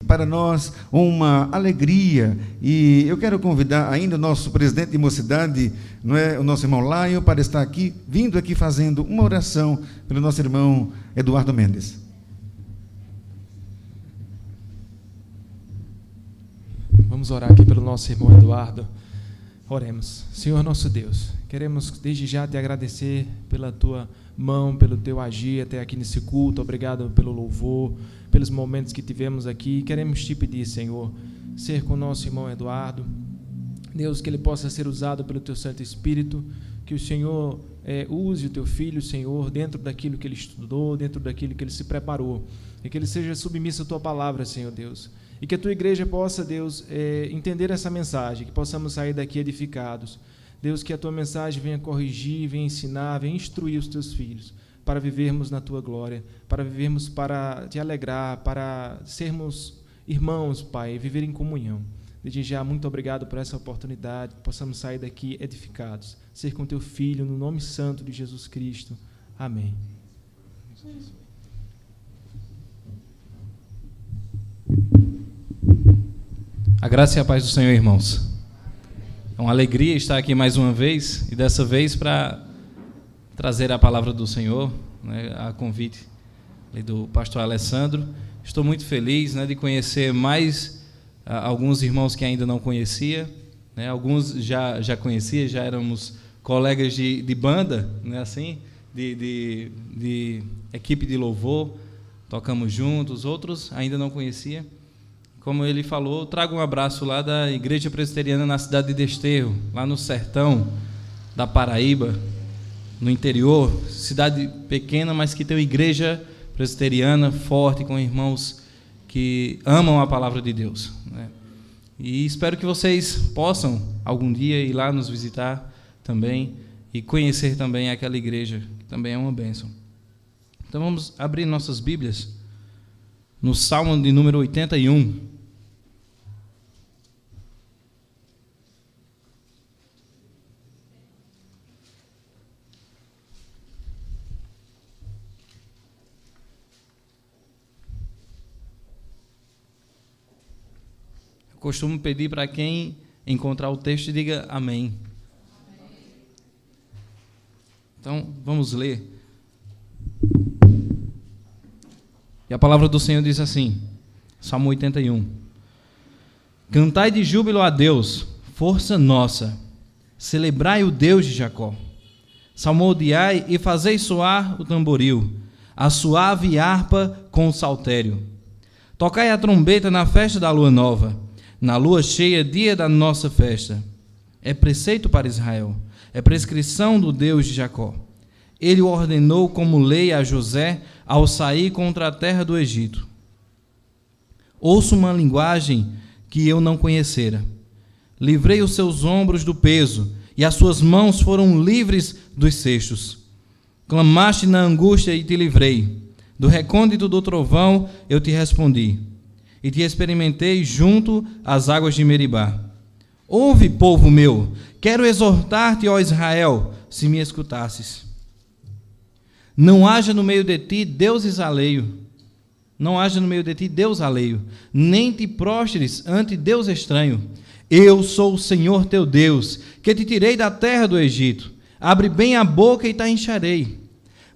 para nós uma alegria, e eu quero convidar ainda o nosso presidente de mocidade, não é, o nosso irmão Laio, para estar aqui, vindo aqui fazendo uma oração pelo nosso irmão Eduardo Mendes. Vamos orar aqui pelo nosso irmão Eduardo. Oremos. Senhor nosso Deus, queremos desde já te agradecer pela tua mão, pelo teu agir até aqui nesse culto. Obrigado pelo louvor, pelos momentos que tivemos aqui. Queremos te pedir, Senhor, ser com o nosso irmão Eduardo. Deus, que ele possa ser usado pelo teu Santo Espírito, que o Senhor use o teu filho, Senhor, dentro daquilo que ele estudou, dentro daquilo que ele se preparou, e que ele seja submisso à tua palavra, Senhor Deus. E que a tua igreja possa, Deus, entender essa mensagem, que possamos sair daqui edificados. Deus, que a tua mensagem venha corrigir, venha ensinar, venha instruir os teus filhos, para vivermos na tua glória, para vivermos para te alegrar, para sermos irmãos, Pai, e viver em comunhão. Desde já, muito obrigado por essa oportunidade, que possamos sair daqui edificados, ser com teu filho, no nome santo de Jesus Cristo. Amém. A graça e a paz do Senhor, irmãos. É uma alegria estar aqui mais uma vez, e dessa vez para trazer a palavra do Senhor, né, a convite do pastor Alessandro. Estou muito feliz, né, de conhecer mais alguns irmãos que ainda não conhecia, né, alguns já conhecia, já éramos colegas de banda, né, assim, de equipe de louvor, tocamos juntos, outros ainda não conhecia. Como ele falou, trago um abraço lá da Igreja Presbiteriana na cidade de Desterro, lá no sertão da Paraíba, no interior, cidade pequena, mas que tem uma igreja presbiteriana forte, com irmãos que amam a palavra de Deus, né? E espero que vocês possam algum dia ir lá nos visitar também e conhecer também aquela igreja, que também é uma bênção. Então vamos abrir nossas Bíblias no Salmo de número 81. Costumo pedir para quem encontrar o texto, diga amém. Então, vamos ler. E a palavra do Senhor diz assim, Salmo 81. Cantai de júbilo a Deus, força nossa, celebrai o Deus de Jacó. Salmodiai e fazei soar o tamboril, a suave harpa com o saltério. Tocai a trombeta na festa da lua nova, na lua cheia, dia da nossa festa. É preceito para Israel, é prescrição do Deus de Jacó. Ele o ordenou como lei a José ao sair contra a terra do Egito. Ouço uma linguagem que eu não conhecera. Livrei os seus ombros do peso, e as suas mãos foram livres dos cestos. Clamaste na angústia e te livrei. Do recôndito do trovão eu te respondi, e te experimentei junto às águas de Meribá. Ouve, povo meu, quero exortar-te, ó Israel, se me escutasses. Não haja no meio de ti deuses alheio, não haja no meio de ti Deus alheio, nem te prostres ante Deus estranho. Eu sou o Senhor teu Deus, que te tirei da terra do Egito. Abre bem a boca e te encharei.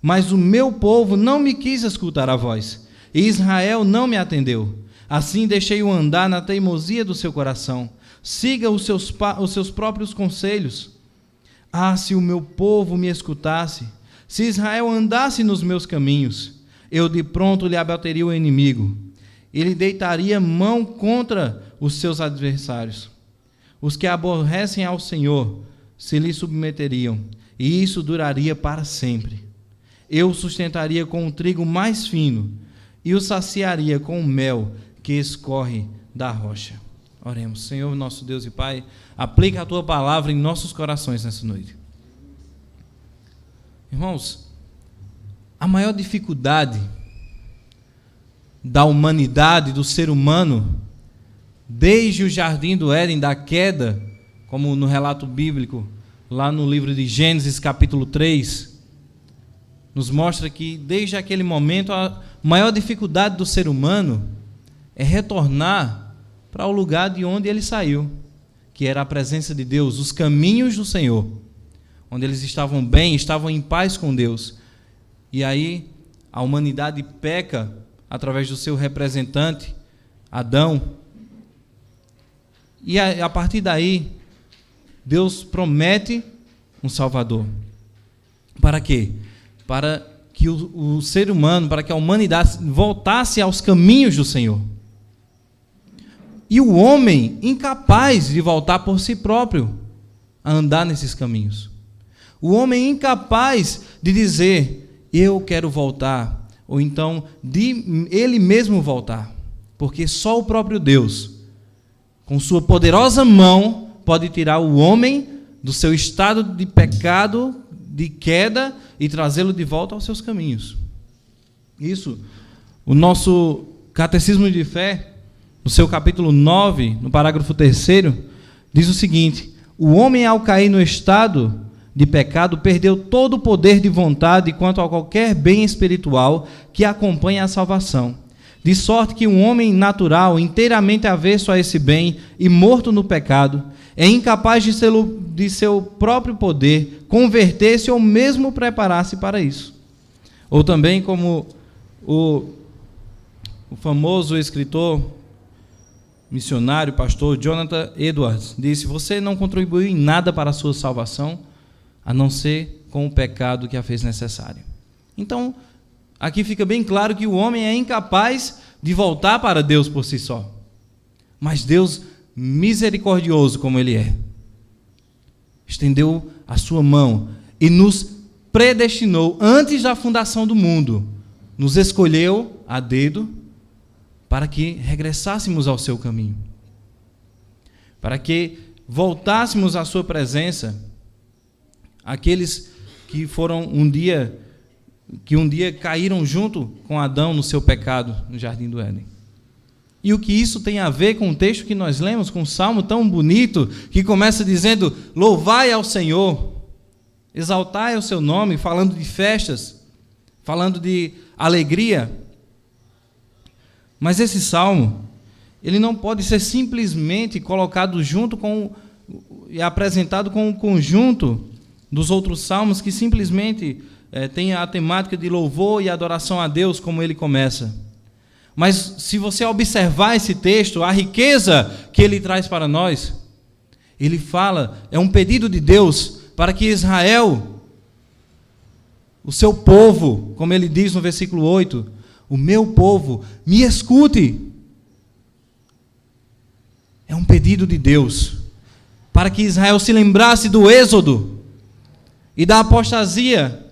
Mas o meu povo não me quis escutar a voz, e Israel não me atendeu. Assim deixei-o andar na teimosia do seu coração. Siga os seus próprios conselhos. Ah, se o meu povo me escutasse, se Israel andasse nos meus caminhos, eu de pronto lhe abateria o inimigo. Ele deitaria mão contra os seus adversários. Os que aborrecem ao Senhor se lhe submeteriam, e isso duraria para sempre. Eu o sustentaria com o trigo mais fino, e o saciaria com o mel que escorre da rocha. Oremos. Senhor, nosso Deus e Pai, aplica a Tua palavra em nossos corações nessa noite. Irmãos, a maior dificuldade da humanidade, do ser humano, desde o jardim do Éden, da queda, como no relato bíblico, lá no livro de Gênesis, capítulo 3, nos mostra que, desde aquele momento, a maior dificuldade do ser humano é retornar para o lugar de onde ele saiu, que era a presença de Deus, os caminhos do Senhor, onde eles estavam bem, estavam em paz com Deus. E aí a humanidade peca através do seu representante, Adão. E a partir daí, Deus promete um Salvador. Para quê? Para que o ser humano, para que a humanidade voltasse aos caminhos do Senhor. E o homem incapaz de voltar por si próprio a andar nesses caminhos. O homem incapaz de dizer, eu quero voltar, ou então de ele mesmo voltar. Porque só o próprio Deus, com sua poderosa mão, pode tirar o homem do seu estado de pecado, de queda, e trazê-lo de volta aos seus caminhos. Isso, o nosso Catecismo de Fé, no seu capítulo 9, no parágrafo 3º, diz o seguinte: o homem, ao cair no estado de pecado, perdeu todo o poder de vontade quanto a qualquer bem espiritual que acompanha a salvação. De sorte que um homem natural, inteiramente avesso a esse bem e morto no pecado, é incapaz de seu próprio poder converter-se ou mesmo preparar-se para isso. Ou também como o famoso escritor, missionário, pastor Jonathan Edwards disse: você não contribuiu em nada para a sua salvação, a não ser com o pecado que a fez necessária. Então, aqui fica bem claro que o homem é incapaz de voltar para Deus por si só. Mas Deus, misericordioso como Ele é, estendeu a sua mão e nos predestinou antes da fundação do mundo, nos escolheu a dedo para que regressássemos ao seu caminho, para que voltássemos à sua presença. Aqueles que foram um dia caíram junto com Adão no seu pecado no Jardim do Éden. E o que isso tem a ver com o texto que nós lemos, com um salmo tão bonito, que começa dizendo: louvai ao Senhor, exaltai o seu nome, falando de festas, falando de alegria. Mas esse salmo, ele não pode ser simplesmente colocado junto com e apresentado com o conjunto dos outros salmos que simplesmente tem a temática de louvor e adoração a Deus, como ele começa. Mas se você observar esse texto, a riqueza que ele traz para nós, ele fala, é um pedido de Deus para que Israel, o seu povo, como ele diz no versículo 8, o meu povo, me escute. É um pedido de Deus para que Israel se lembrasse do êxodo e da apostasia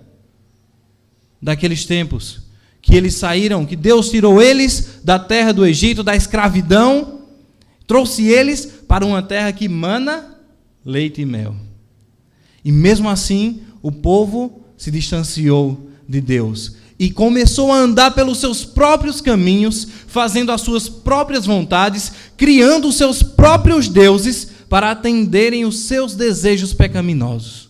daqueles tempos, que eles saíram, que Deus tirou eles da terra do Egito, da escravidão, trouxe eles para uma terra que mana leite e mel. E mesmo assim, o povo se distanciou de Deus e começou a andar pelos seus próprios caminhos, fazendo as suas próprias vontades, criando os seus próprios deuses para atenderem os seus desejos pecaminosos.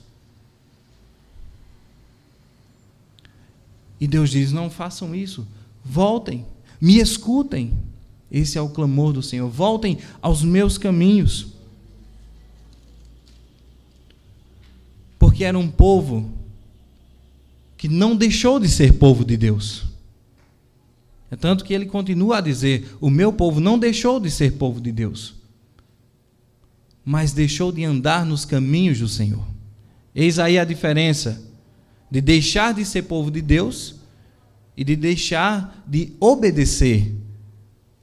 E Deus diz: não façam isso, voltem, me escutem. Esse é o clamor do Senhor: voltem aos meus caminhos. Porque era um povo que não deixou de ser povo de Deus. É tanto que ele continua a dizer: o meu povo não deixou de ser povo de Deus, mas deixou de andar nos caminhos do Senhor. Eis aí a diferença de deixar de ser povo de Deus e de deixar de obedecer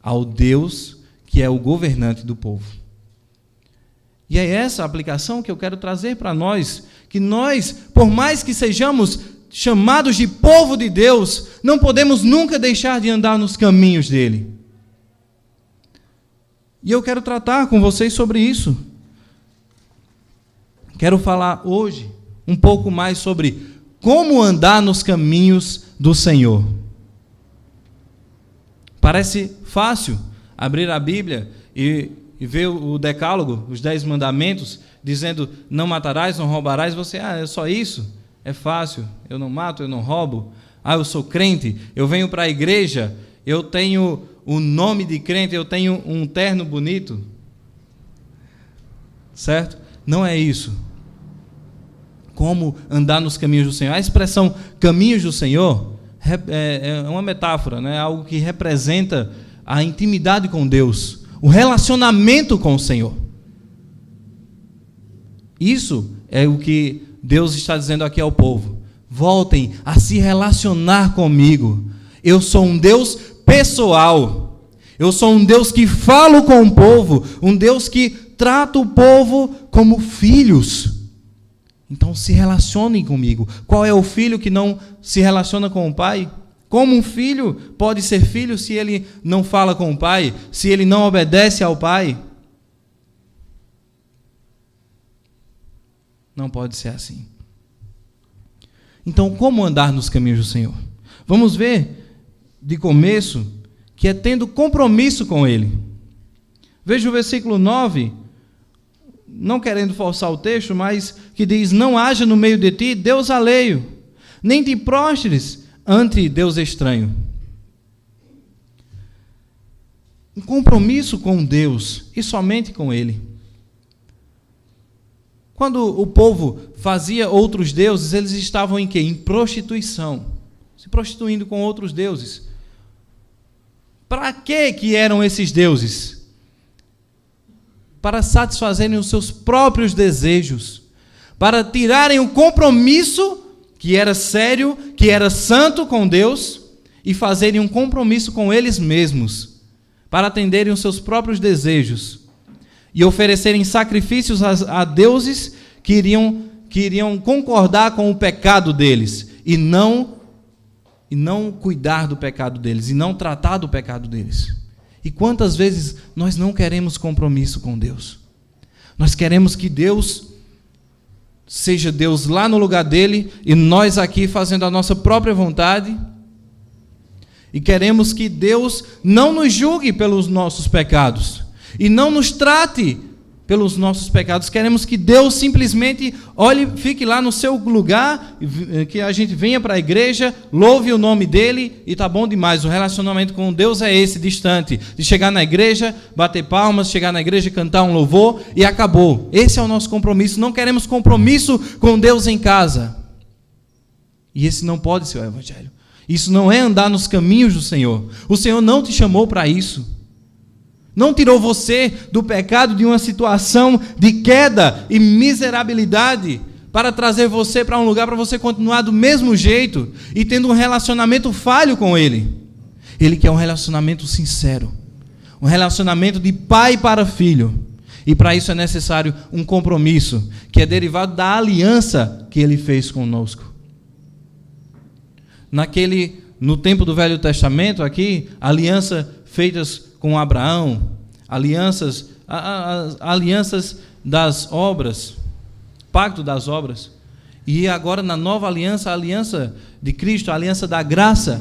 ao Deus que é o governante do povo. E é essa a aplicação que eu quero trazer para nós, que nós, por mais que sejamos chamados de povo de Deus, não podemos nunca deixar de andar nos caminhos dele. E eu quero tratar com vocês sobre isso. Quero falar hoje um pouco mais sobre como andar nos caminhos do Senhor. Parece fácil abrir a Bíblia e ver o decálogo, os 10 mandamentos, dizendo: não matarás, não roubarás. Você, é só isso? É fácil, eu não mato, eu não roubo. Eu sou crente, eu venho para a igreja, eu tenho o nome de crente, eu tenho um terno bonito. Certo? Não é isso. Como andar nos caminhos do Senhor? A expressão caminhos do Senhor é uma metáfora, né? Algo que representa a intimidade com Deus, o relacionamento com o Senhor. Isso é o que Deus está dizendo aqui ao povo. Voltem a se relacionar comigo. Eu sou um Deus pessoal. Eu sou um Deus que falo com o povo, um Deus que trata o povo como filhos. Então se relacionem comigo. Qual é o filho que não se relaciona com o pai? Como um filho pode ser filho se ele não fala com o pai, se ele não obedece ao pai? Não pode ser assim. Então, como andar nos caminhos do Senhor? Vamos ver, de começo, que é tendo compromisso com Ele. Veja o versículo 9, não querendo forçar o texto, mas que diz: não haja no meio de ti Deus alheio, nem te prostres ante Deus estranho. Um compromisso com Deus e somente com Ele. Quando o povo fazia outros deuses, eles estavam em quê? Em prostituição, se prostituindo com outros deuses. Para que eram esses deuses? Para satisfazerem os seus próprios desejos, para tirarem o compromisso que era sério, que era santo com Deus, e fazerem um compromisso com eles mesmos, para atenderem os seus próprios desejos e oferecerem sacrifícios a deuses que iriam concordar com o pecado deles e não cuidar do pecado deles, e não tratar do pecado deles. E quantas vezes nós não queremos compromisso com Deus? Nós queremos que Deus seja Deus lá no lugar dele e nós aqui fazendo a nossa própria vontade. E queremos que Deus não nos julgue pelos nossos pecados e não nos trate pelos nossos pecados. Queremos que Deus simplesmente olhe, fique lá no seu lugar, que a gente venha para a igreja, louve o nome dele e está bom demais. O relacionamento com Deus é esse, distante, de chegar na igreja, bater palmas, chegar na igreja, cantar um louvor e acabou. Esse é o nosso compromisso. Não queremos compromisso com Deus em casa. E esse não pode ser o evangelho. Isso não é andar nos caminhos do Senhor. O Senhor não te chamou para isso. Não tirou você do pecado, de uma situação de queda e miserabilidade, para trazer você para um lugar para você continuar do mesmo jeito e tendo um relacionamento falho com Ele. Ele quer um relacionamento sincero, um relacionamento de pai para filho. E para isso é necessário um compromisso, que é derivado da aliança que Ele fez conosco. No tempo do Velho Testamento, aqui, aliança feitas com Abraão, alianças das obras, pacto das obras, e agora na nova aliança, a aliança de Cristo, a aliança da graça,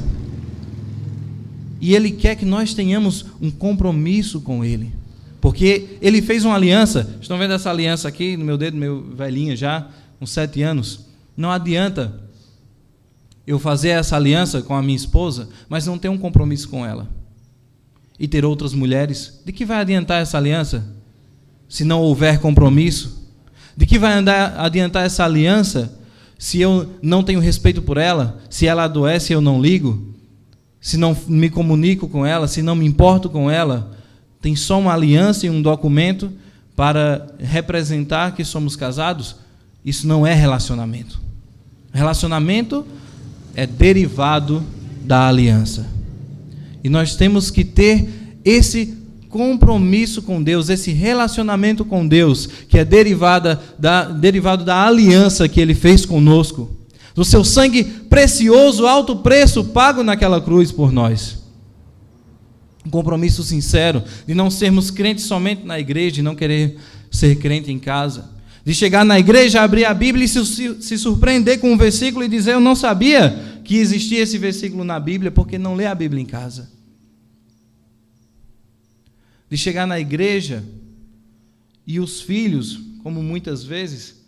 e Ele quer que nós tenhamos um compromisso com Ele, porque Ele fez uma aliança. Estão vendo essa aliança aqui no meu dedo, meu velhinho já, com 7 anos, não adianta eu fazer essa aliança com a minha esposa, mas não ter um compromisso com ela, e ter outras mulheres. De que vai adiantar essa aliança se não houver compromisso? De que vai adiantar essa aliança se eu não tenho respeito por ela, se ela adoece eu não ligo, se não me comunico com ela, se não me importo com ela? Tem só uma aliança e um documento para representar que somos casados? Isso não é relacionamento. Relacionamento é derivado da aliança. E nós temos que ter esse compromisso com Deus, esse relacionamento com Deus, que é derivado da aliança que Ele fez conosco, do seu sangue precioso, alto preço, pago naquela cruz por nós. Um compromisso sincero, de não sermos crentes somente na igreja, de não querer ser crente em casa, de chegar na igreja, abrir a Bíblia e se surpreender com um versículo e dizer: eu não sabia que existia esse versículo na Bíblia, porque não lê a Bíblia em casa. De chegar na igreja e os filhos, como muitas vezes,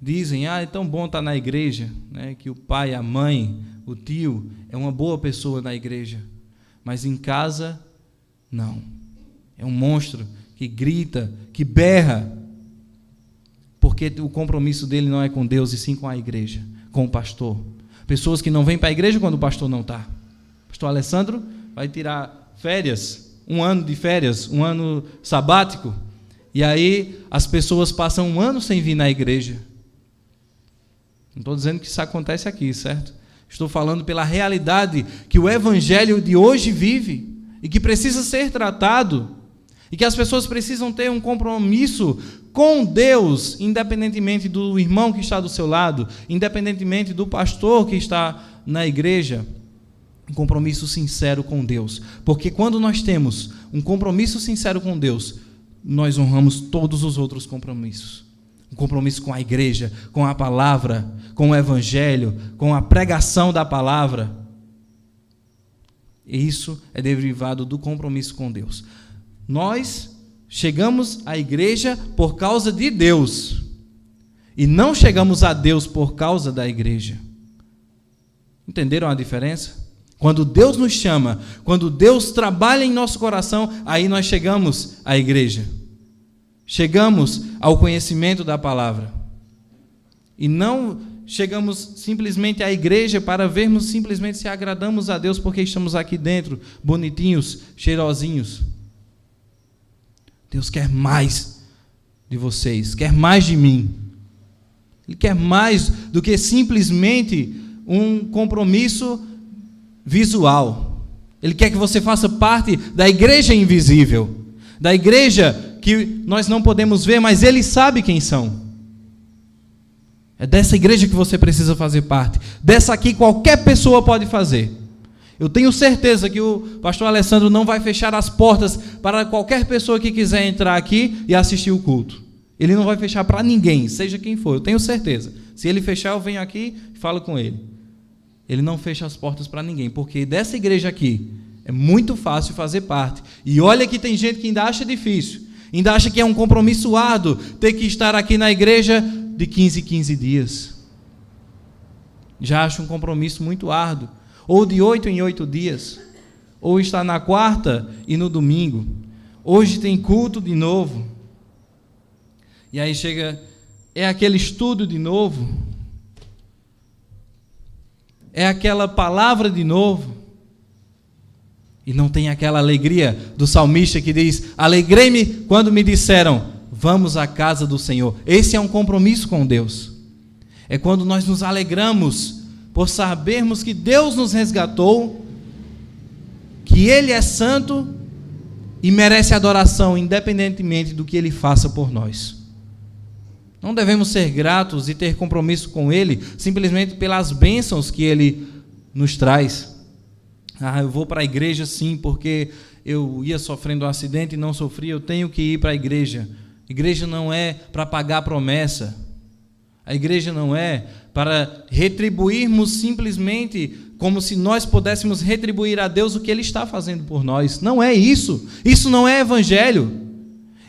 dizem: é tão bom estar na igreja, né? Que o pai, a mãe, o tio é uma boa pessoa na igreja. mas em casa, não. É um monstro que grita, que berra, porque o compromisso dele não é com Deus, e sim com a igreja, com o pastor. Pessoas que não vêm para a igreja quando o pastor não está. O pastor Alessandro vai tirar férias, 1 ano de férias, 1 ano sabático, e aí as pessoas passam 1 ano sem vir na igreja. Não estou dizendo que isso acontece aqui, certo? Estou falando pela realidade que o evangelho de hoje vive e que precisa ser tratado, e que as pessoas precisam ter um compromisso com Deus, independentemente do irmão que está do seu lado, independentemente do pastor que está na igreja. Um compromisso sincero com Deus, porque quando nós temos um compromisso sincero com Deus, nós honramos todos os outros compromissos. Um compromisso com a igreja, com a palavra, com o evangelho, com a pregação da palavra. E isso é derivado do compromisso com Deus. Nós chegamos à igreja por causa de Deus, e não chegamos a Deus por causa da igreja. Entenderam a diferença? Quando Deus nos chama, quando Deus trabalha em nosso coração, aí nós chegamos à igreja. Chegamos ao conhecimento da palavra. E não chegamos simplesmente à igreja para vermos simplesmente se agradamos a Deus porque estamos aqui dentro, bonitinhos, cheirosinhos. Deus quer mais de vocês, quer mais de mim. Ele quer mais do que simplesmente um compromisso visual. Ele quer que você faça parte da igreja invisível, da igreja que nós não podemos ver, mas Ele sabe quem são. É dessa igreja que você precisa fazer parte. Dessa aqui qualquer pessoa pode fazer. Eu tenho certeza que o pastor Alessandro não vai fechar as portas para qualquer pessoa que quiser entrar aqui e assistir o culto. Ele não vai fechar para ninguém, seja quem for, eu tenho certeza. Se ele fechar, eu venho aqui e falo com ele. Ele não fecha as portas para ninguém, porque dessa igreja aqui é muito fácil fazer parte. E olha que tem gente que ainda acha difícil, ainda acha que é um compromisso árduo ter que estar aqui na igreja de 15 em 15 dias. Já acha um compromisso muito árduo. Ou de 8 em 8 dias. Ou estar na quarta e no domingo. Hoje tem culto de novo. E aí chega, é aquele estudo de novo. É aquela palavra de novo. E não tem aquela alegria do salmista que diz: alegrei-me quando me disseram, vamos à casa do Senhor. Esse é um compromisso com Deus. É quando nós nos alegramos por sabermos que Deus nos resgatou, que Ele é santo e merece adoração, independentemente do que Ele faça por nós. Não devemos ser gratos e ter compromisso com Ele simplesmente pelas bênçãos que Ele nos traz. Eu vou para a igreja sim, porque eu ia sofrendo um acidente e não sofri, eu tenho que ir para a igreja. A igreja não é para pagar promessa. A igreja não é para retribuirmos simplesmente como se nós pudéssemos retribuir a Deus o que Ele está fazendo por nós. Não é isso. Isso não é evangelho.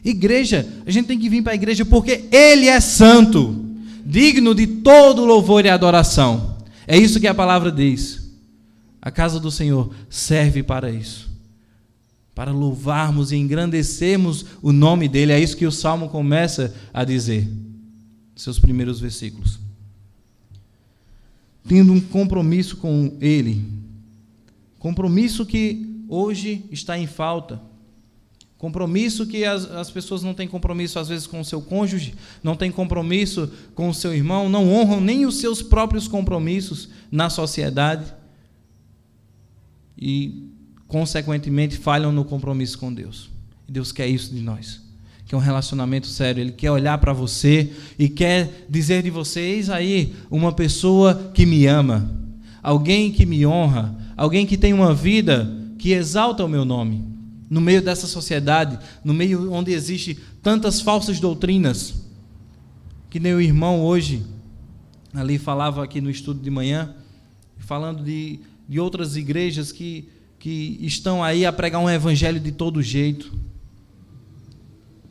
Igreja, a gente tem que vir para a igreja porque Ele é santo, digno de todo louvor e adoração. É isso que a palavra diz. A casa do Senhor serve para isso, para louvarmos e engrandecermos o nome dEle. É isso que o Salmo começa a dizer, seus primeiros versículos. Tendo um compromisso com Ele, compromisso que hoje está em falta, compromisso que as pessoas não têm compromisso às vezes com o seu cônjuge, não têm compromisso com o seu irmão, não honram nem os seus próprios compromissos na sociedade e, consequentemente, falham no compromisso com Deus. E Deus quer isso de nós, que é um relacionamento sério. Ele quer olhar para você e quer dizer de você: eis aí uma pessoa que me ama, alguém que me honra, alguém que tem uma vida que exalta o meu nome. No meio dessa sociedade, no meio onde existe tantas falsas doutrinas, que nem o irmão hoje ali falava aqui no estudo de manhã, falando de outras igrejas que estão aí a pregar um evangelho de todo jeito,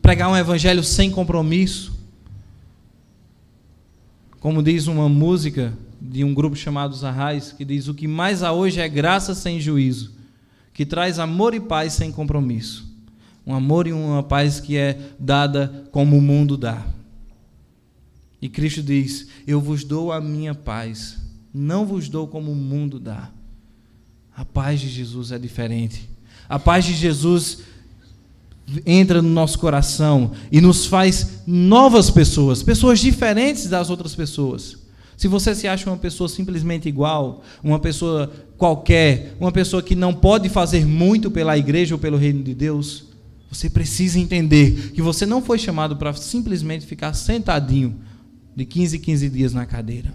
pregar um evangelho sem compromisso, como diz uma música de um grupo chamado Os Arrais, que diz: o que mais há hoje é graça sem juízo, que traz amor e paz sem compromisso. Um amor e uma paz que é dada como o mundo dá. E Cristo diz: eu vos dou a minha paz, não vos dou como o mundo dá. A paz de Jesus é diferente. A paz de Jesus entra no nosso coração e nos faz novas pessoas, pessoas diferentes das outras pessoas. Se você se acha uma pessoa simplesmente igual, uma pessoa qualquer, uma pessoa que não pode fazer muito pela igreja ou pelo reino de Deus, você precisa entender que você não foi chamado para simplesmente ficar sentadinho de 15 em 15 dias na cadeira.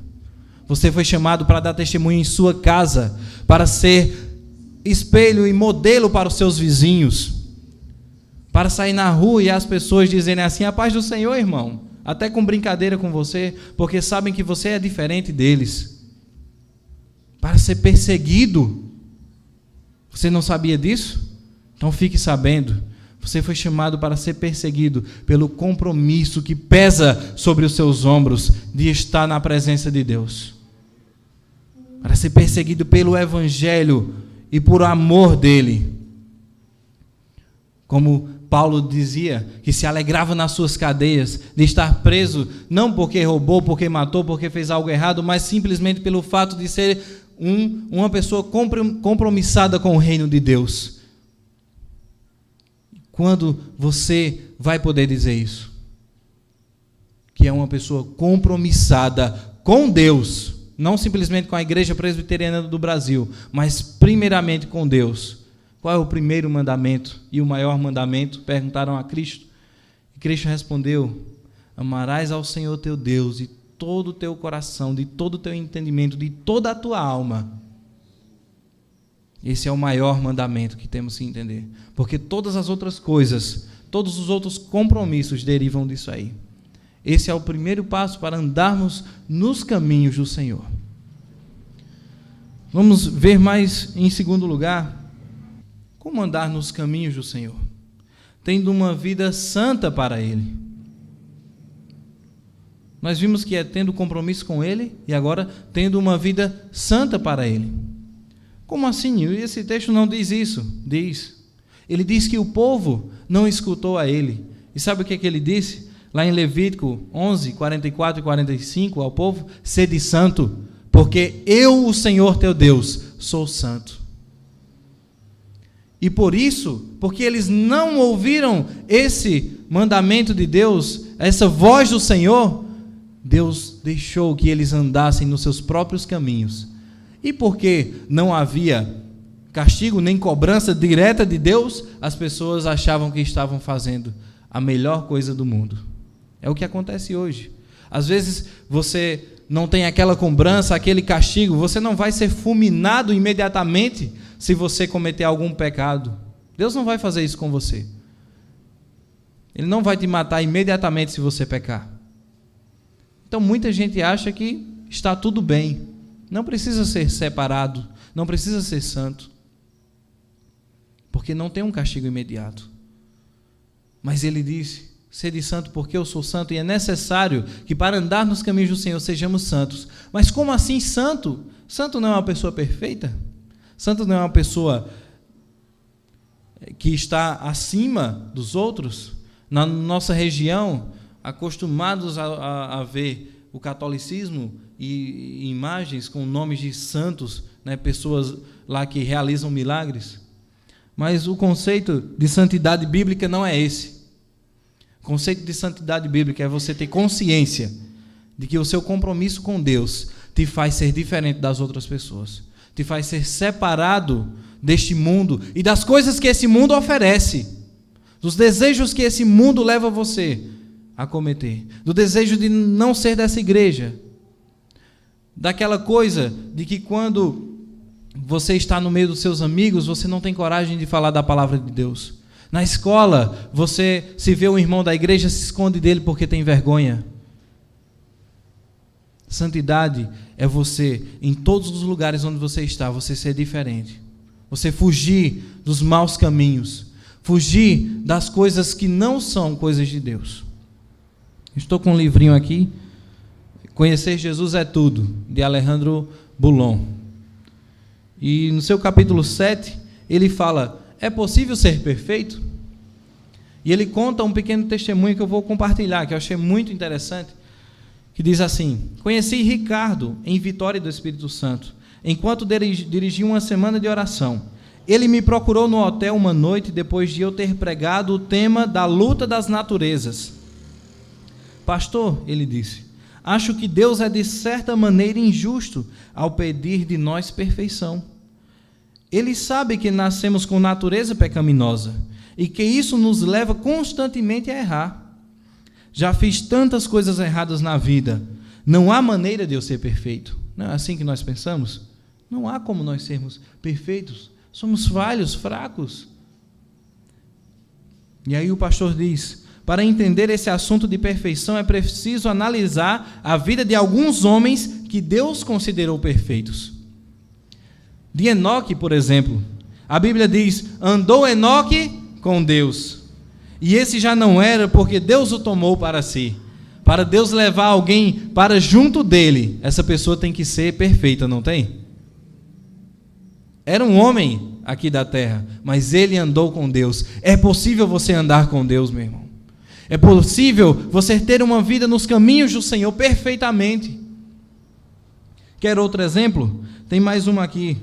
Você foi chamado para dar testemunho em sua casa, para ser espelho e modelo para os seus vizinhos, para sair na rua e as pessoas dizerem assim: a paz do Senhor, irmão, até com brincadeira com você, porque sabem que você é diferente deles. Para ser perseguido. Você não sabia disso? Então fique sabendo. Você foi chamado para ser perseguido pelo compromisso que pesa sobre os seus ombros de estar na presença de Deus. Para ser perseguido pelo Evangelho e por amor dele. Como Paulo dizia, que se alegrava nas suas cadeias, de estar preso, não porque roubou, porque matou, porque fez algo errado, mas simplesmente pelo fato de ser uma pessoa compromissada com o reino de Deus. Quando você vai poder dizer isso? Que é uma pessoa compromissada com Deus, não simplesmente com a Igreja Presbiteriana do Brasil, mas primeiramente com Deus. Qual é o primeiro mandamento e o maior mandamento? Perguntaram a Cristo. E Cristo respondeu: amarás ao Senhor teu Deus de todo o teu coração, de todo o teu entendimento, de toda a tua alma. Esse é o maior mandamento que temos que entender. Porque todas as outras coisas, todos os outros compromissos derivam disso aí. Esse é o primeiro passo para andarmos nos caminhos do Senhor. Vamos ver mais em segundo lugar. Como andar nos caminhos do Senhor? Tendo uma vida santa para Ele. Nós vimos que é tendo compromisso com Ele e agora tendo uma vida santa para Ele. Como assim? Esse texto não diz isso. Diz. Ele diz que o povo não escutou a Ele. E sabe o que ele disse? Lá em Levítico 11, 44 e 45 ao povo: sede santo, porque eu, o Senhor teu Deus, sou santo. E por isso, porque eles não ouviram esse mandamento de Deus, essa voz do Senhor, Deus deixou que eles andassem nos seus próprios caminhos. E porque não havia castigo nem cobrança direta de Deus, as pessoas achavam que estavam fazendo a melhor coisa do mundo. É o que acontece hoje. Às vezes você não tem aquela cobrança, aquele castigo, você não vai ser fulminado imediatamente se você cometer algum pecado. Deus não vai fazer isso com você. Ele não vai te matar imediatamente se você pecar. Então muita gente acha que está tudo bem. Não precisa ser separado, não precisa ser santo. Porque não tem um castigo imediato. Mas ele disse: sede santo porque eu sou santo, e é necessário que para andar nos caminhos do Senhor sejamos santos. Mas como assim santo? Santo não é uma pessoa perfeita? Santo não é uma pessoa que está acima dos outros? Na nossa região, acostumados a ver o catolicismo e imagens com nomes de santos, né, pessoas lá que realizam milagres. Mas o conceito de santidade bíblica não é esse. O conceito de santidade bíblica é você ter consciência de que o seu compromisso com Deus te faz ser diferente das outras pessoas, te faz ser separado deste mundo e das coisas que esse mundo oferece, dos desejos que esse mundo leva você a cometer, do desejo de não ser dessa igreja, daquela coisa de que quando você está no meio dos seus amigos, você não tem coragem de falar da palavra de Deus. Na escola, você se vê um irmão da igreja, se esconde dele porque tem vergonha. Santidade é você, em todos os lugares onde você está, você ser diferente. Você fugir dos maus caminhos, fugir das coisas que não são coisas de Deus. Estou com um livrinho aqui, Conhecer Jesus é Tudo, de Alejandro Bulon. E no seu capítulo 7, ele fala: é possível ser perfeito? E ele conta um pequeno testemunho que eu vou compartilhar, que eu achei muito interessante, que diz assim: conheci Ricardo em Vitória do Espírito Santo, enquanto dirigia uma semana de oração. Ele me procurou no hotel uma noite, depois de eu ter pregado o tema da luta das naturezas. Pastor, ele disse, acho que Deus é de certa maneira injusto ao pedir de nós perfeição. Ele sabe que nascemos com natureza pecaminosa e que isso nos leva constantemente a errar. Já fiz tantas coisas erradas na vida, não há maneira de eu ser perfeito. Não é assim que nós pensamos? Não há como nós sermos perfeitos. Somos falhos, fracos. E aí o pastor diz: para entender esse assunto de perfeição é preciso analisar a vida de alguns homens que Deus considerou perfeitos. De Enoque, por exemplo, a Bíblia diz: andou Enoque com Deus. E esse já não era, porque Deus o tomou para si. Para Deus levar alguém para junto dele, essa pessoa tem que ser perfeita, não tem? Era um homem aqui da terra, mas ele andou com Deus. É possível você andar com Deus, meu irmão. É possível você ter uma vida nos caminhos do Senhor perfeitamente. Quer outro exemplo? Tem mais uma aqui.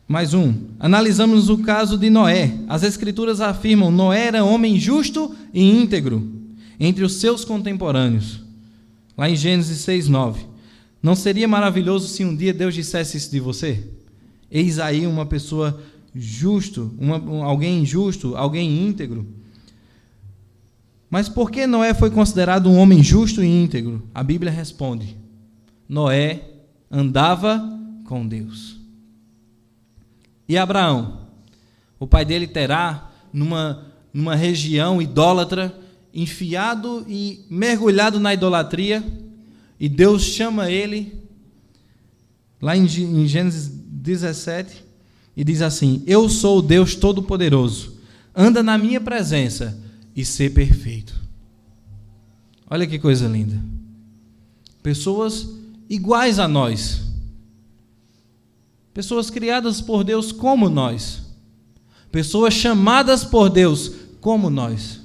Mais um. Analisamos o caso de Noé. As Escrituras afirmam: Noé era homem justo e íntegro entre os seus contemporâneos. Lá em Gênesis 6:9. Não seria maravilhoso se um dia Deus dissesse isso de você? Eis aí uma pessoa justo, alguém justo, alguém íntegro. Mas por que Noé foi considerado um homem justo e íntegro? A Bíblia responde: Noé andava com Deus. E Abraão? O pai dele Terá, numa região idólatra, enfiado e mergulhado na idolatria, e Deus chama ele, lá em Gênesis 17, e diz assim: eu sou o Deus Todo-Poderoso, anda na minha presença e ser perfeito. Olha que coisa linda. Pessoas iguais a nós, pessoas criadas por Deus como nós, pessoas chamadas por Deus como nós.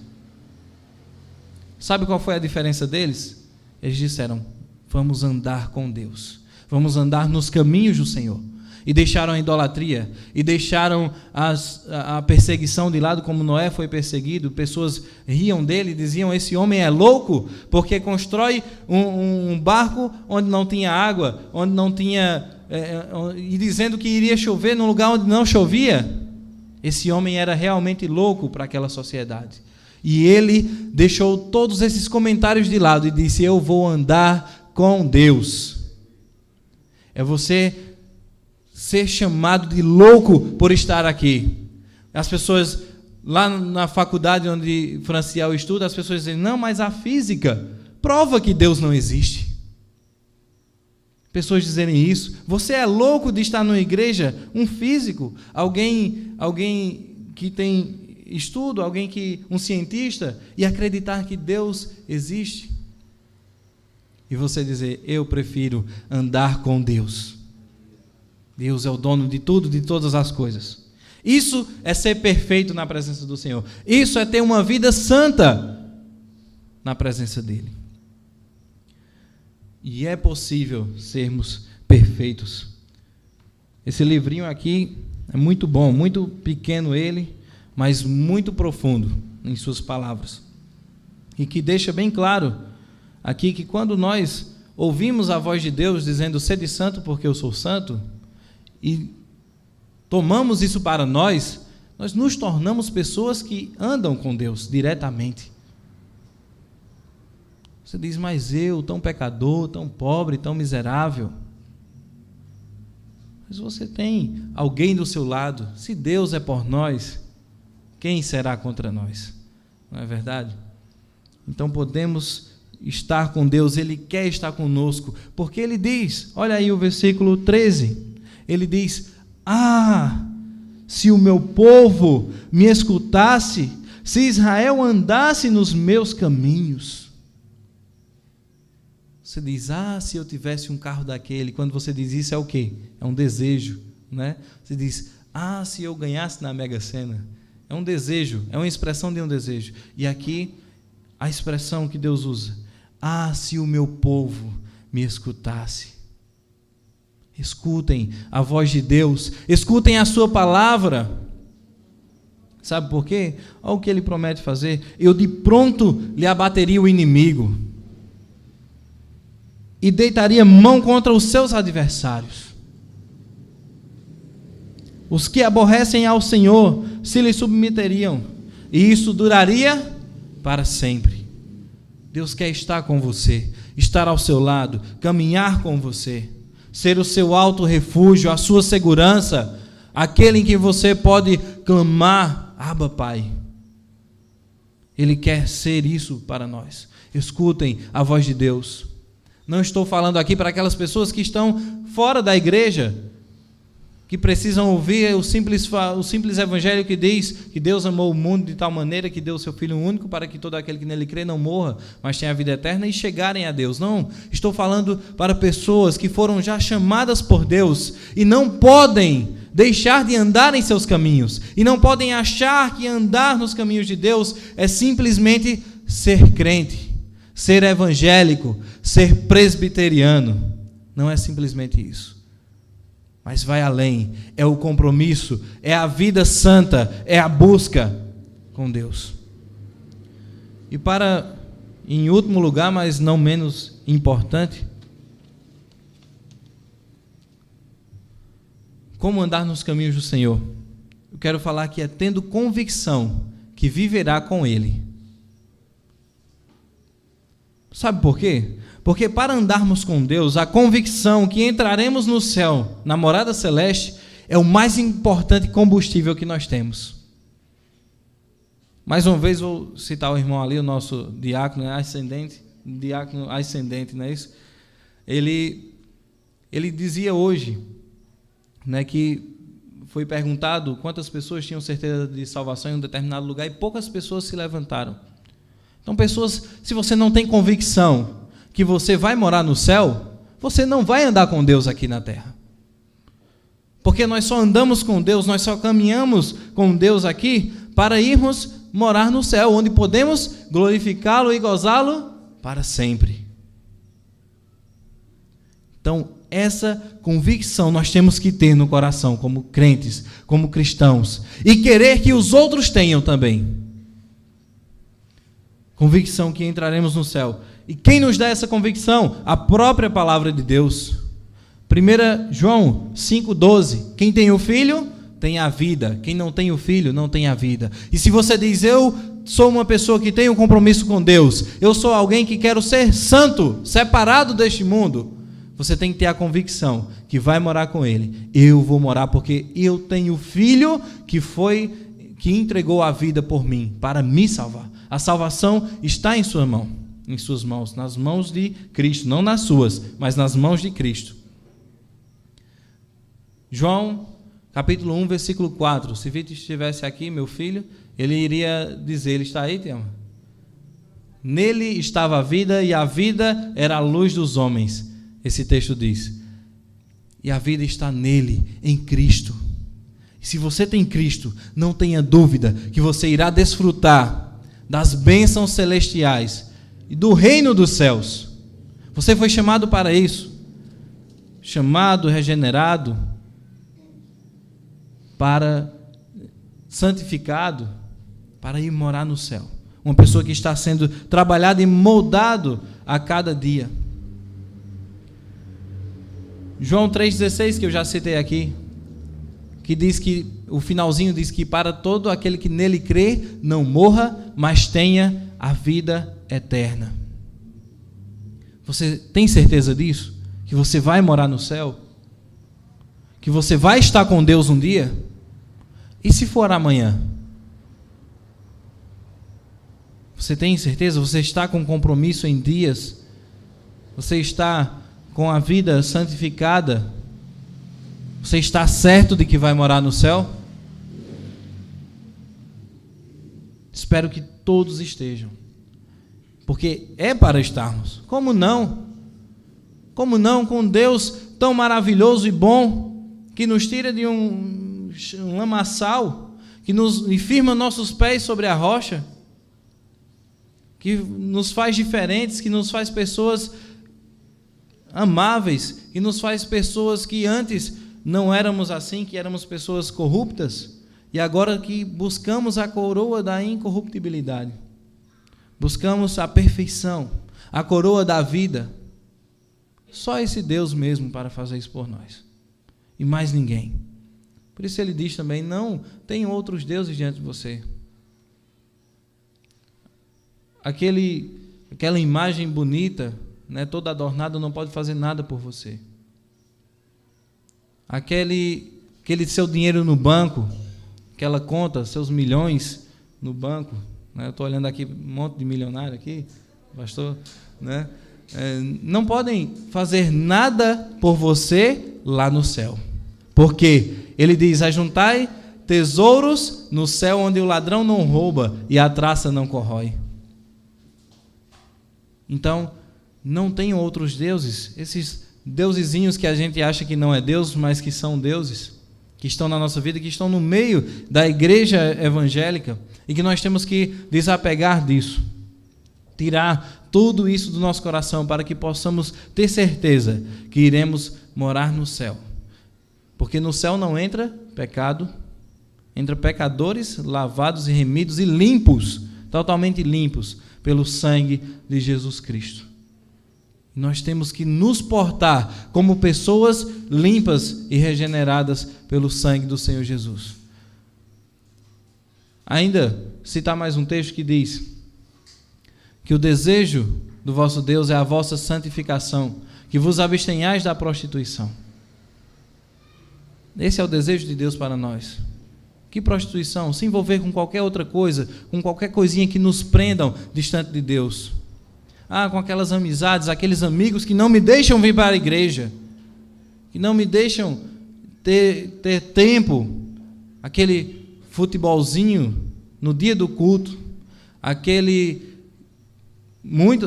Sabe qual foi a diferença deles? Eles disseram: vamos andar com Deus, vamos andar nos caminhos do Senhor. E deixaram a idolatria, e deixaram a perseguição de lado, como Noé foi perseguido. Pessoas riam dele, diziam: esse homem é louco, porque constrói um barco onde não tinha água, onde não tinha, e dizendo que iria chover num lugar onde não chovia. Esse homem era realmente louco para aquela sociedade. E ele deixou todos esses comentários de lado e disse: eu vou andar com Deus. É você ser chamado de louco por estar aqui. As pessoas, lá na faculdade onde Franciel estuda, as pessoas dizem: não, mas a física prova que Deus não existe. Pessoas dizerem isso. Você é louco de estar numa igreja, um físico, alguém que tem estudo, um cientista, e acreditar que Deus existe. E você dizer: eu prefiro andar com Deus. Deus é o dono de tudo, de todas as coisas. Isso é ser perfeito na presença do Senhor. Isso é ter uma vida santa na presença dEle. E é possível sermos perfeitos. Esse livrinho aqui é muito bom, muito pequeno ele, mas muito profundo em suas palavras. E que deixa bem claro aqui que quando nós ouvimos a voz de Deus dizendo: sede santo porque eu sou santo, e tomamos isso para nós nos tornamos pessoas que andam com Deus diretamente. Você diz: mas eu, tão pecador, tão pobre, tão miserável. Mas você tem alguém do seu lado. Se Deus é por nós, quem será contra nós? Não é verdade? Então podemos estar com Deus, Ele quer estar conosco, porque Ele diz, olha aí o versículo 13, Ele diz: se o meu povo me escutasse, se Israel andasse nos meus caminhos. Você diz: se eu tivesse um carro daquele. Quando você diz isso, é o quê? É um desejo, né? Você diz, se eu ganhasse na Mega Sena. É um desejo, é uma expressão de um desejo. E aqui, a expressão que Deus usa, se o meu povo me escutasse. Escutem a voz de Deus, escutem a sua palavra. Sabe por quê? Olha o que ele promete fazer. Eu de pronto lhe abateria o inimigo e deitaria mão contra os seus adversários. Os que aborrecem ao Senhor se lhe submeteriam, e isso duraria para sempre. Deus quer estar com você, estar ao seu lado, caminhar com você, ser o seu alto refúgio, a sua segurança, aquele em que você pode clamar, Abba, Pai. Ele quer ser isso para nós. Escutem a voz de Deus. Não estou falando aqui para aquelas pessoas que estão fora da igreja, que precisam ouvir o simples evangelho que diz que Deus amou o mundo de tal maneira que deu o seu Filho único para que todo aquele que nele crê não morra, mas tenha a vida eterna e chegarem a Deus. Não, estou falando para pessoas que foram já chamadas por Deus e não podem deixar de andar em seus caminhos, e não podem achar que andar nos caminhos de Deus é simplesmente ser crente, ser evangélico, ser presbiteriano. Não é simplesmente isso. Mas vai além, é o compromisso, é a vida santa, é a busca com Deus. E em último lugar, mas não menos importante, como andar nos caminhos do Senhor? Eu quero falar que é tendo convicção que viverá com Ele. Sabe por quê? Porque para andarmos com Deus, a convicção que entraremos no céu, na morada celeste, é o mais importante combustível que nós temos. Mais uma vez vou citar o irmão ali, o nosso diácono ascendente, não é isso? Ele dizia hoje, né, que foi perguntado quantas pessoas tinham certeza de salvação em um determinado lugar e poucas pessoas se levantaram. Então, se você não tem convicção que você vai morar no céu, você não vai andar com Deus aqui na terra. Porque nós só andamos com Deus, nós só caminhamos com Deus aqui para irmos morar no céu, onde podemos glorificá-lo e gozá-lo para sempre. Então, essa convicção nós temos que ter no coração, como crentes, como cristãos, e querer que os outros tenham também. Convicção que entraremos no céu. E quem nos dá essa convicção? A própria palavra de Deus. 1 João 5,12. Quem tem o Filho, tem a vida. Quem não tem o Filho, não tem a vida. E se você diz, eu sou uma pessoa que tem um compromisso com Deus, eu sou alguém que quero ser santo, separado deste mundo, você tem que ter a convicção que vai morar com Ele. Eu vou morar porque eu tenho o Filho que entregou a vida por mim, para me salvar. A salvação está em suas mãos, nas mãos de Cristo, não nas suas, mas nas mãos de Cristo. João, capítulo 1, versículo 4. Se Vitor estivesse aqui, meu filho, ele iria dizer, ele está aí, Tiama? Nele estava a vida, e a vida era a luz dos homens. Esse texto diz. E a vida está nele, em Cristo. E se você tem Cristo, não tenha dúvida que você irá desfrutar das bênçãos celestiais e do reino dos céus. Você foi chamado para isso. Chamado, regenerado, santificado, para ir morar no céu. Uma pessoa que está sendo trabalhada e moldado a cada dia. João 3,16, que eu já citei aqui, que diz que, o finalzinho diz que para todo aquele que nele crê, não morra, mas tenha a vida eterna. Você tem certeza disso? Que você vai morar no céu? Que você vai estar com Deus um dia? E se for amanhã? Você tem certeza? Você está com compromisso em dias? Você está com a vida santificada? Você está certo de que vai morar no céu? Espero que todos estejam. Porque é para estarmos. Como não? Como não? Com Deus tão maravilhoso e bom, que nos tira de um lamaçal, que nos firma nossos pés sobre a rocha, que nos faz diferentes, que nos faz pessoas amáveis, que nos faz pessoas que antes não éramos assim, que éramos pessoas corruptas, e agora que buscamos a coroa da incorruptibilidade, buscamos a perfeição, a coroa da vida. Só esse Deus mesmo para fazer isso por nós, e mais ninguém. Por isso ele diz também, não tem outros deuses diante de você. Aquela imagem bonita, né, toda adornada, não pode fazer nada por você. Aquele seu dinheiro no banco, aquela conta, seus milhões no banco, né, eu estou olhando aqui um monte de milionário aqui, pastor, né, não podem fazer nada por você lá no céu, porque ele diz, ajuntai tesouros no céu onde o ladrão não rouba e a traça não corrói. Então, não tem outros deuses, esses deusezinhos que a gente acha que não é Deus, mas que são deuses, que estão na nossa vida, que estão no meio da igreja evangélica, e que nós temos que desapegar disso, tirar tudo isso do nosso coração, para que possamos ter certeza que iremos morar no céu, porque no céu não entra pecado, entra pecadores lavados e remidos e limpos, totalmente limpos, pelo sangue de Jesus Cristo. Nós temos que nos portar como pessoas limpas e regeneradas pelo sangue do Senhor Jesus. Ainda, citar mais um texto que diz que o desejo do vosso Deus é a vossa santificação, que vos abstenhais da prostituição. Esse é o desejo de Deus para nós. Que prostituição? Se envolver com qualquer outra coisa, com qualquer coisinha que nos prendam distante de Deus. Com aquelas amizades, aqueles amigos que não me deixam vir para a igreja, que não me deixam ter tempo, aquele futebolzinho no dia do culto,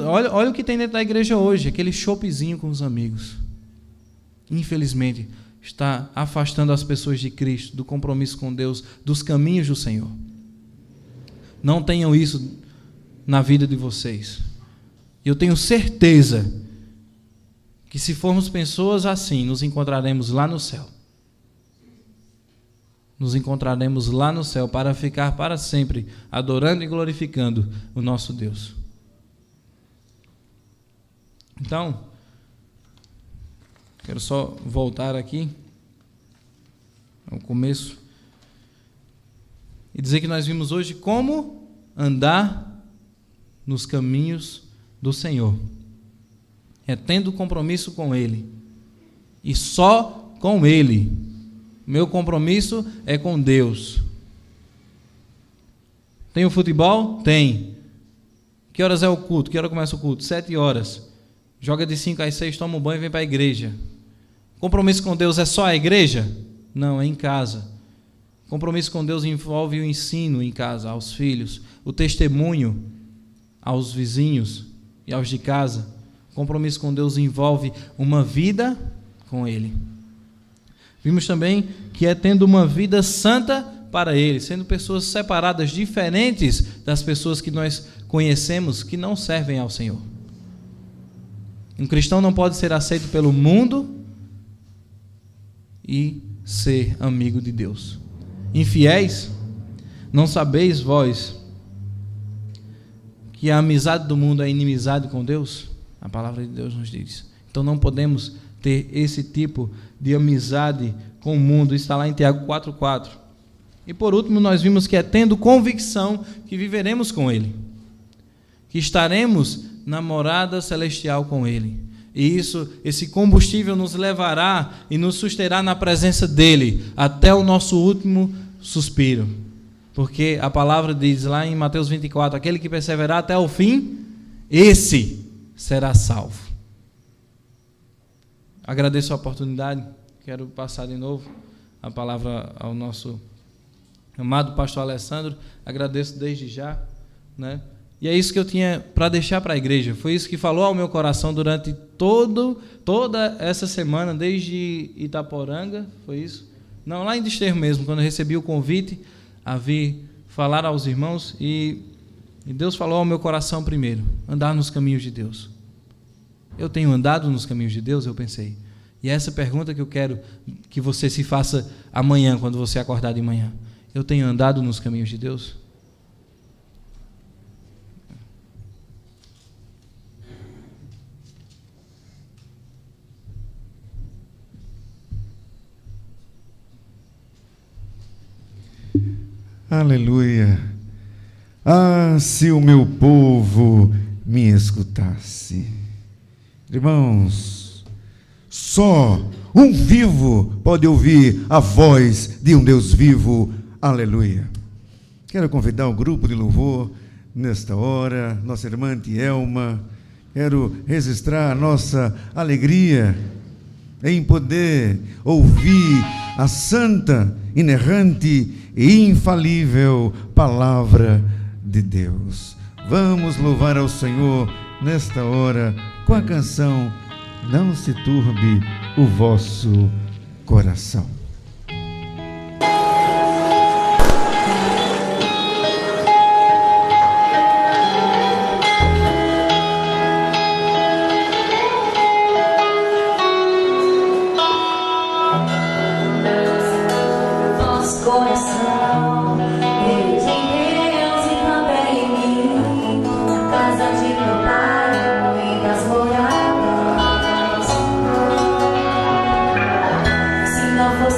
olha o que tem dentro da igreja hoje, aquele chopezinho com os amigos. Infelizmente, está afastando as pessoas de Cristo, do compromisso com Deus, dos caminhos do Senhor. Não tenham isso na vida de vocês. Eu tenho certeza que se formos pessoas assim, nos encontraremos lá no céu. Nos encontraremos lá no céu para ficar para sempre adorando e glorificando o nosso Deus. Então, quero só voltar aqui ao começo e dizer que nós vimos hoje como andar nos caminhos do Senhor. É tendo compromisso com Ele e só com Ele. Meu compromisso é com Deus. Tem o futebol? Tem. Que horas é o culto? Que hora começa o culto? 7 horas. Joga de 5 às 6, toma um banho e vem para a igreja. Compromisso com Deus é só a igreja? Não, é em casa. Compromisso com Deus envolve o ensino em casa, aos filhos, o testemunho aos vizinhos e aos de casa. Compromisso com Deus envolve uma vida com Ele. Vimos também que é tendo uma vida santa para Ele, sendo pessoas separadas, diferentes das pessoas que nós conhecemos, que não servem ao Senhor. Um cristão não pode ser aceito pelo mundo e ser amigo de Deus. Infiéis, não sabeis vós que a amizade do mundo é inimizade com Deus? A palavra de Deus nos diz. Então não podemos ter esse tipo de amizade com o mundo. Está lá em Tiago 4,4. E por último nós vimos que é tendo convicção que viveremos com Ele, que estaremos na morada celestial com Ele. E esse combustível nos levará e nos susterá na presença dEle até o nosso último suspiro. Porque a palavra diz lá em Mateus 24, aquele que perseverar até o fim, esse será salvo. Agradeço a oportunidade, quero passar de novo a palavra ao nosso amado pastor Alessandro. Agradeço desde já, né, E é isso que eu tinha para deixar para a igreja. Foi isso que falou ao meu coração durante toda essa semana, desde Itaporanga, foi isso? Não, lá em Desterro mesmo, quando eu recebi o convite a vir falar aos irmãos, e Deus falou ao meu coração primeiro, andar nos caminhos de Deus. Eu tenho andado nos caminhos de Deus, eu pensei. E é essa pergunta que eu quero que você se faça amanhã, quando você acordar de manhã. Eu tenho andado nos caminhos de Deus? Aleluia. Ah, se o meu povo me escutasse. Irmãos, só um vivo pode ouvir a voz de um Deus vivo. Aleluia. Quero convidar o grupo de louvor nesta hora, nossa irmã Tielma. Quero registrar a nossa alegria em poder ouvir a santa, inerrante e infalível palavra de Deus. Vamos louvar ao Senhor nesta hora com a canção Não se turbe o vosso coração. Não fosse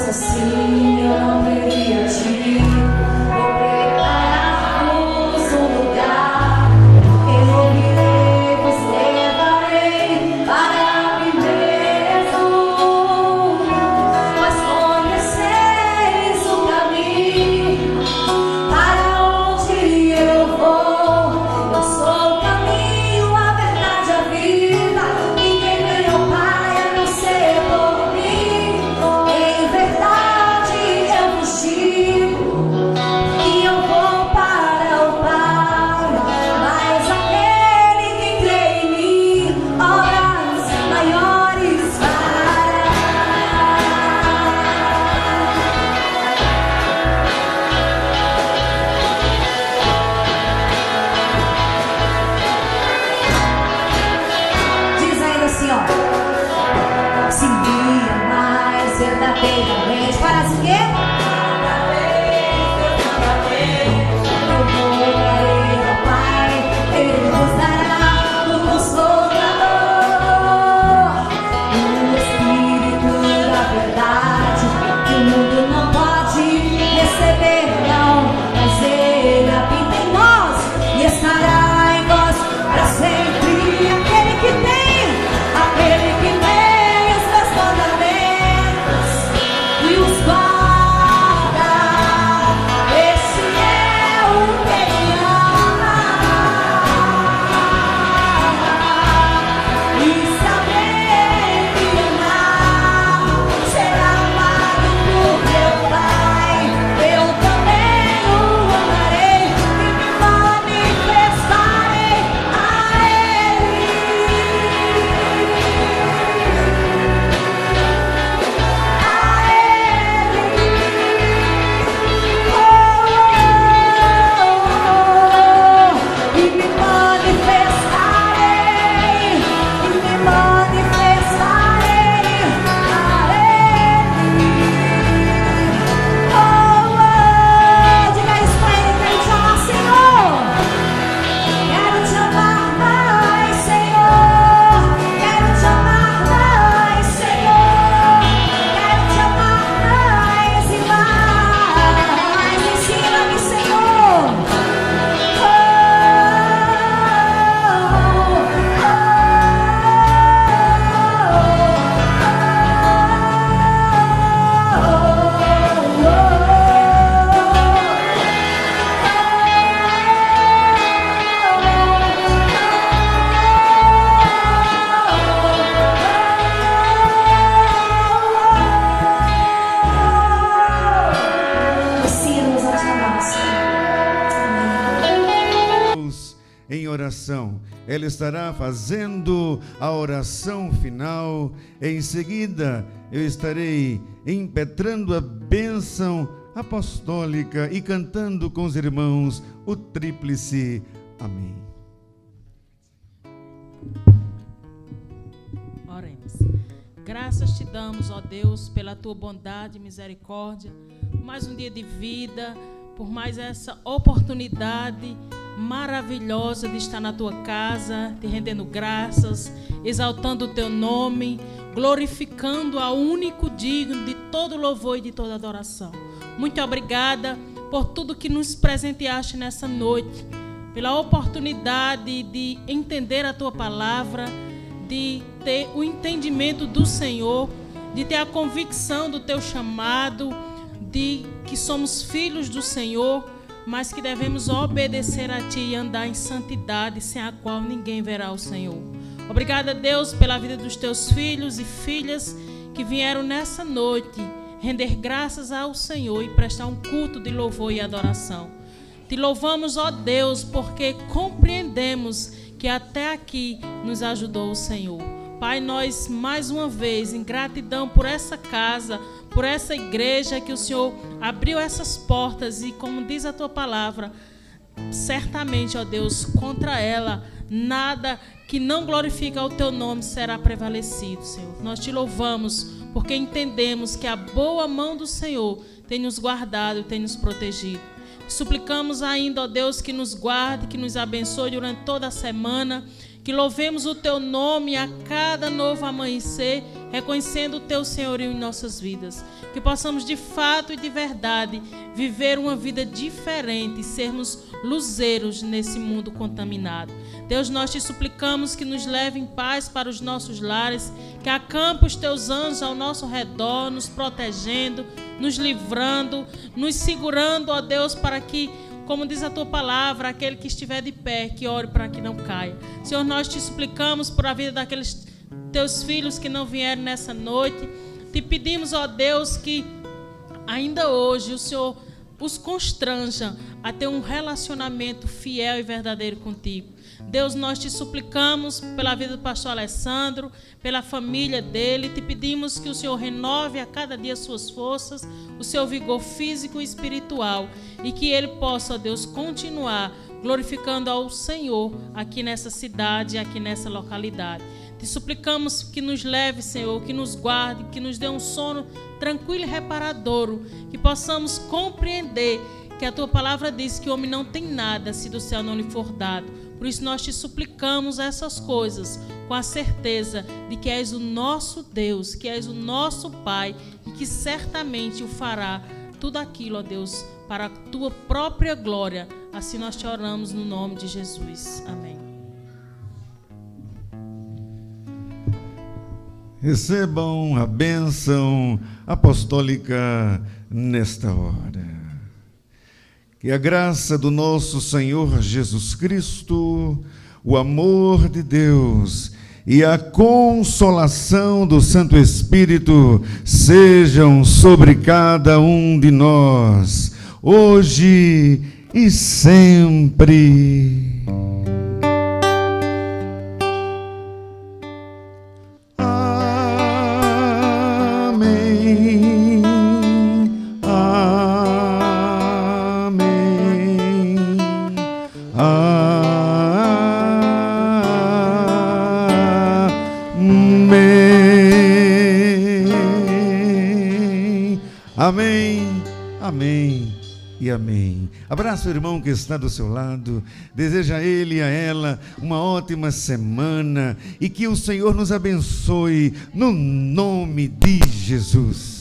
oração. Ela estará fazendo a oração final. Em seguida, eu estarei impetrando a bênção apostólica e cantando com os irmãos o tríplice amém. Oremos. Graças te damos, ó Deus, pela tua bondade e misericórdia, por mais um dia de vida, por mais essa oportunidade maravilhosa de estar na tua casa, te rendendo graças, exaltando o teu nome, glorificando ao único digno de todo louvor e de toda adoração. Muito obrigada por tudo que nos presenteaste nessa noite, pela oportunidade de entender a tua palavra, de ter o entendimento do Senhor, de ter a convicção do teu chamado, de que somos filhos do Senhor, mas que devemos obedecer a ti e andar em santidade, sem a qual ninguém verá o Senhor. Obrigada, Deus, pela vida dos teus filhos e filhas que vieram nessa noite render graças ao Senhor e prestar um culto de louvor e adoração. Te louvamos, ó Deus, porque compreendemos que até aqui nos ajudou o Senhor. Pai, nós mais uma vez, em gratidão por essa casa, por essa igreja que o Senhor abriu essas portas e, como diz a tua palavra, certamente, ó Deus, contra ela nada que não glorifica o teu nome será prevalecido, Senhor. Nós te louvamos porque entendemos que a boa mão do Senhor tem nos guardado e tem nos protegido. Suplicamos ainda, ó Deus, que nos guarde, que nos abençoe durante toda a semana, que louvemos o teu nome a cada novo amanhecer, reconhecendo o teu senhorio em nossas vidas. Que possamos de fato e de verdade viver uma vida diferente e sermos luzeiros nesse mundo contaminado. Deus, nós te suplicamos que nos leve em paz para os nossos lares, que acampe os teus anjos ao nosso redor, nos protegendo, nos livrando, nos segurando, ó Deus, para que, como diz a tua palavra, aquele que estiver de pé, que ore para que não caia. Senhor, nós te suplicamos por a vida daqueles teus filhos que não vieram nessa noite. Te pedimos, ó Deus, que ainda hoje o Senhor os constranja a ter um relacionamento fiel e verdadeiro contigo. Deus, nós te suplicamos pela vida do pastor Alessandro, pela família dele. Te pedimos que o Senhor renove a cada dia suas forças, o seu vigor físico e espiritual, e que ele possa, ó Deus, continuar glorificando ao Senhor aqui nessa cidade, aqui nessa localidade. Te suplicamos que nos leve, Senhor, que nos guarde, que nos dê um sono tranquilo e reparadouro, que possamos compreender que a tua palavra diz que o homem não tem nada se do céu não lhe for dado. Por isso nós te suplicamos essas coisas com a certeza de que és o nosso Deus, que és o nosso Pai e que certamente o fará tudo aquilo, ó Deus, para a tua própria glória. Assim nós te oramos no nome de Jesus. Amém. Recebam a bênção apostólica nesta hora. Que a graça do nosso Senhor Jesus Cristo, o amor de Deus e a consolação do Santo Espírito sejam sobre cada um de nós, hoje e sempre. Amém, amém e amém. Abraça o irmão que está do seu lado, deseja a ele e a ela uma ótima semana e que o Senhor nos abençoe no nome de Jesus.